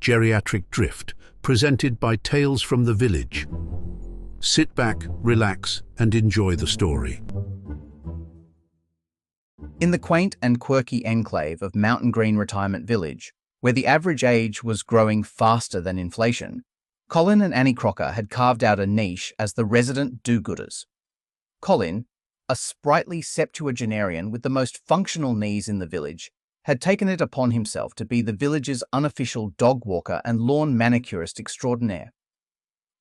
Geriatric Drift, presented by Tales from the Village. Sit back, relax, and enjoy the story. In the quaint and quirky enclave of Mountain Green Retirement Village, where the average age was growing faster than inflation, Colin and Annie Crocker had carved out a niche as the resident do-gooders. Colin, a sprightly septuagenarian with the most functional knees in the village, had taken it upon himself to be the village's unofficial dog walker and lawn manicurist extraordinaire.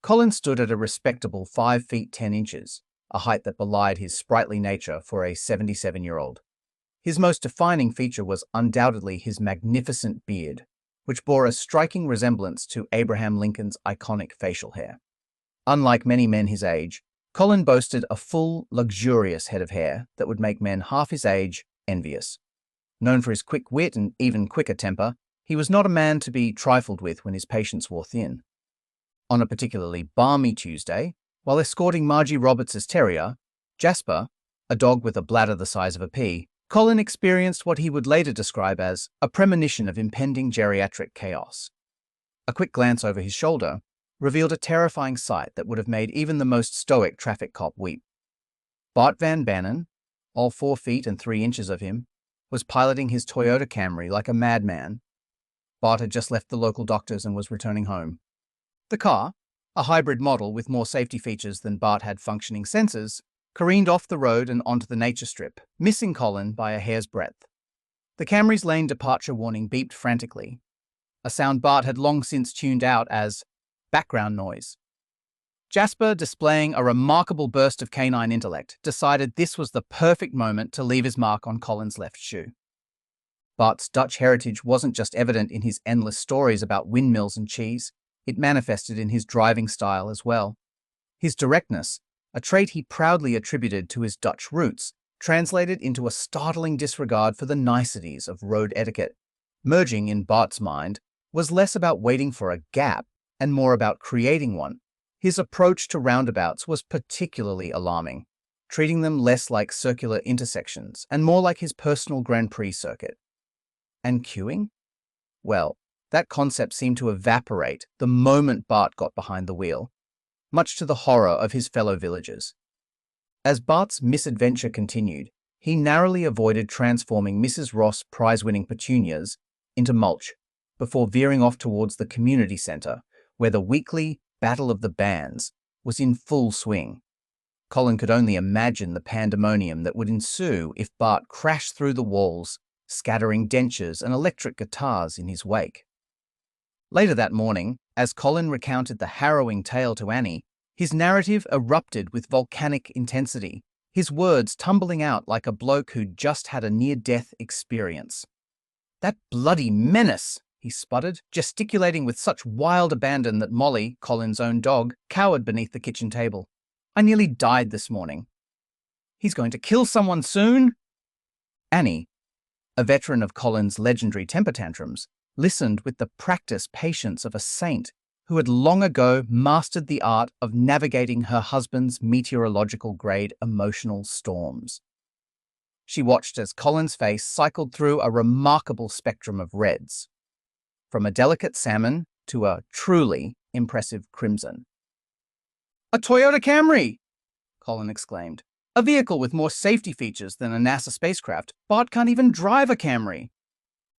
Colin stood at a respectable 5 feet 10 inches, a height that belied his sprightly nature for a 77-year-old. His most defining feature was undoubtedly his magnificent beard, which bore a striking resemblance to Abraham Lincoln's iconic facial hair. Unlike many men his age, Colin boasted a full, luxurious head of hair that would make men half his age envious. Known for his quick wit and even quicker temper, he was not a man to be trifled with when his patience wore thin. On a particularly balmy Tuesday, while escorting Margie Roberts' terrier, Jasper, a dog with a bladder the size of a pea, Colin experienced what he would later describe as a premonition of impending geriatric chaos. A quick glance over his shoulder revealed a terrifying sight that would have made even the most stoic traffic cop weep. Bart Van Bannon, all 4 feet and 3 inches of him, was piloting his Toyota Camry like a madman. Bart had just left the local doctor's and was returning home. The car, a hybrid model with more safety features than Bart had functioning sensors, careened off the road and onto the nature strip, missing Colin by a hair's breadth. The Camry's lane departure warning beeped frantically, a sound Bart had long since tuned out as background noise. Jasper, displaying a remarkable burst of canine intellect, decided this was the perfect moment to leave his mark on Colin's left shoe. Bart's Dutch heritage wasn't just evident in his endless stories about windmills and cheese, it manifested in his driving style as well. His directness, a trait he proudly attributed to his Dutch roots, translated into a startling disregard for the niceties of road etiquette. Merging in Bart's mind was less about waiting for a gap and more about creating one. His approach to roundabouts was particularly alarming, treating them less like circular intersections and more like his personal Grand Prix circuit. And queuing? Well, that concept seemed to evaporate the moment Bart got behind the wheel, much to the horror of his fellow villagers. As Bart's misadventure continued, he narrowly avoided transforming Mrs. Ross' prize-winning petunias into mulch before veering off towards the community centre, where the weekly Battle of the Bands was in full swing. Colin could only imagine the pandemonium that would ensue if Bart crashed through the walls, scattering dentures and electric guitars in his wake. Later that morning, as Colin recounted the harrowing tale to Annie, his narrative erupted with volcanic intensity, his words tumbling out like a bloke who'd just had a near-death experience. "That bloody menace!" he sputtered, gesticulating with such wild abandon that Molly, Colin's own dog, cowered beneath the kitchen table. "I nearly died this morning. He's going to kill someone soon." Annie, a veteran of Colin's legendary temper tantrums, listened with the practiced patience of a saint who had long ago mastered the art of navigating her husband's meteorological-grade emotional storms. She watched as Colin's face cycled through a remarkable spectrum of reds, from a delicate salmon to a truly impressive crimson. "A Toyota Camry!" Colin exclaimed. "A vehicle with more safety features than a NASA spacecraft. Bart can't even drive a Camry."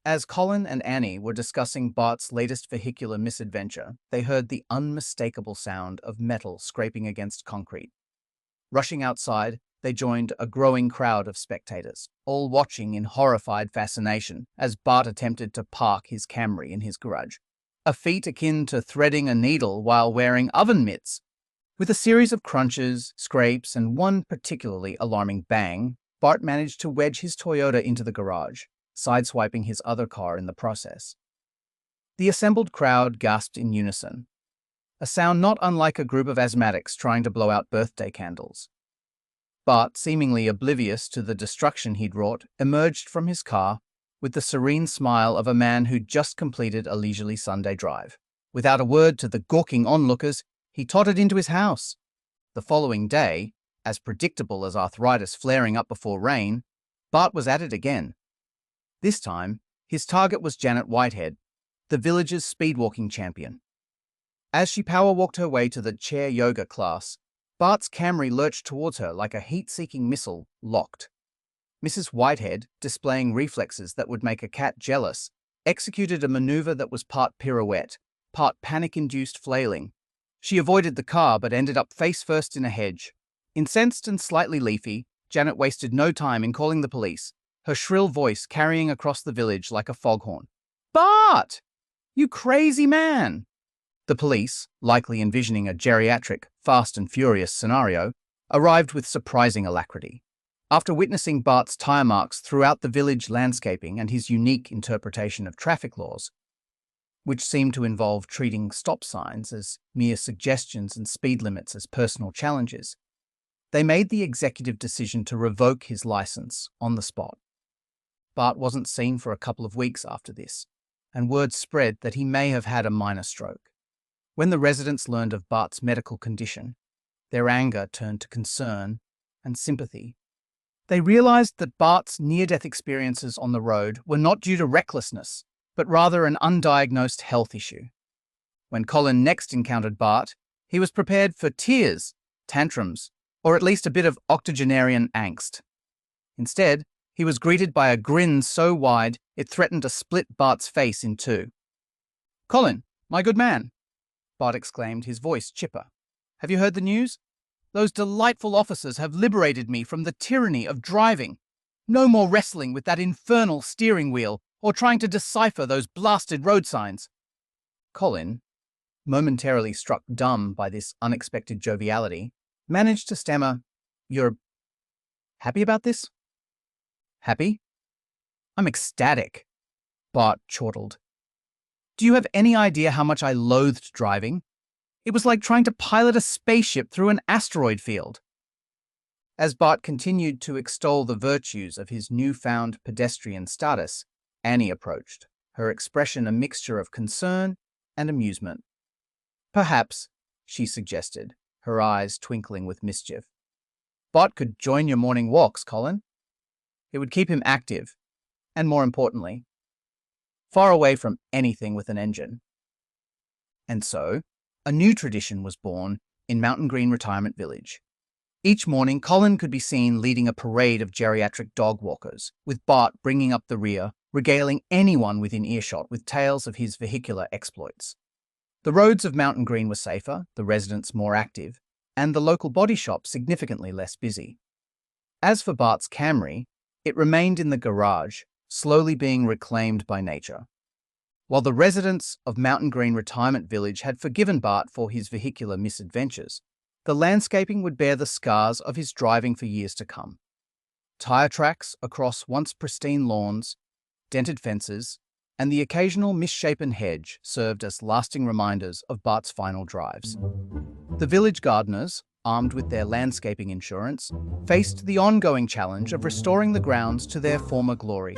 As Colin and Annie were discussing Bart's latest vehicular misadventure, they heard the unmistakable sound of metal scraping against concrete. Rushing outside, they joined a growing crowd of spectators, all watching in horrified fascination as Bart attempted to park his Camry in his garage, a feat akin to threading a needle while wearing oven mitts. With a series of crunches, scrapes, and one particularly alarming bang, Bart managed to wedge his Toyota into the garage, sideswiping his other car in the process. The assembled crowd gasped in unison, a sound not unlike a group of asthmatics trying to blow out birthday candles. Bart, seemingly oblivious to the destruction he'd wrought, emerged from his car with the serene smile of a man who'd just completed a leisurely Sunday drive. Without a word to the gawking onlookers, he tottered into his house. The following day, as predictable as arthritis flaring up before rain, Bart was at it again. This time, his target was Janet Whitehead, the village's speedwalking champion. As she power-walked her way to the chair yoga class, Bart's Camry lurched towards her like a heat-seeking missile, locked. Mrs. Whitehead, displaying reflexes that would make a cat jealous, executed a maneuver that was part pirouette, part panic-induced flailing. She avoided the car but ended up face-first in a hedge. Incensed and slightly leafy, Janet wasted no time in calling the police, her shrill voice carrying across the village like a foghorn. "Bart! You crazy man!" The police, likely envisioning a geriatric, Fast and Furious scenario, arrived with surprising alacrity. After witnessing Bart's tire marks throughout the village landscaping and his unique interpretation of traffic laws, which seemed to involve treating stop signs as mere suggestions and speed limits as personal challenges, they made the executive decision to revoke his license on the spot. Bart wasn't seen for a couple of weeks after this, and word spread that he may have had a minor stroke. When the residents learned of Bart's medical condition, their anger turned to concern and sympathy. They realized that Bart's near-death experiences on the road were not due to recklessness, but rather an undiagnosed health issue. When Colin next encountered Bart, he was prepared for tears, tantrums, or at least a bit of octogenarian angst. Instead, he was greeted by a grin so wide it threatened to split Bart's face in two. "Colin, my good man," Bart exclaimed, his voice chipper. "Have you heard the news? Those delightful officers have liberated me from the tyranny of driving. No more wrestling with that infernal steering wheel or trying to decipher those blasted road signs." Colin, momentarily struck dumb by this unexpected joviality, managed to stammer, "You're happy about this?" "Happy? I'm ecstatic," Bart chortled. "Do you have any idea how much I loathed driving? It was like trying to pilot a spaceship through an asteroid field." As Bart continued to extol the virtues of his newfound pedestrian status, Annie approached, her expression a mixture of concern and amusement. "Perhaps," she suggested, her eyes twinkling with mischief, "Bart could join your morning walks, Colin. It would keep him active, and more importantly, far away from anything with an engine." And so, a new tradition was born in Mountain Green Retirement Village. Each morning, Colin could be seen leading a parade of geriatric dog walkers, with Bart bringing up the rear, regaling anyone within earshot with tales of his vehicular exploits. The roads of Mountain Green were safer, the residents more active, and the local body shop significantly less busy. As for Bart's Camry, it remained in the garage, slowly being reclaimed by nature. While the residents of Mountain Green Retirement Village had forgiven Bart for his vehicular misadventures, the landscaping would bear the scars of his driving for years to come. Tire tracks across once pristine lawns, dented fences, and the occasional misshapen hedge served as lasting reminders of Bart's final drives. The village gardeners, armed with their landscaping insurance, faced the ongoing challenge of restoring the grounds to their former glory.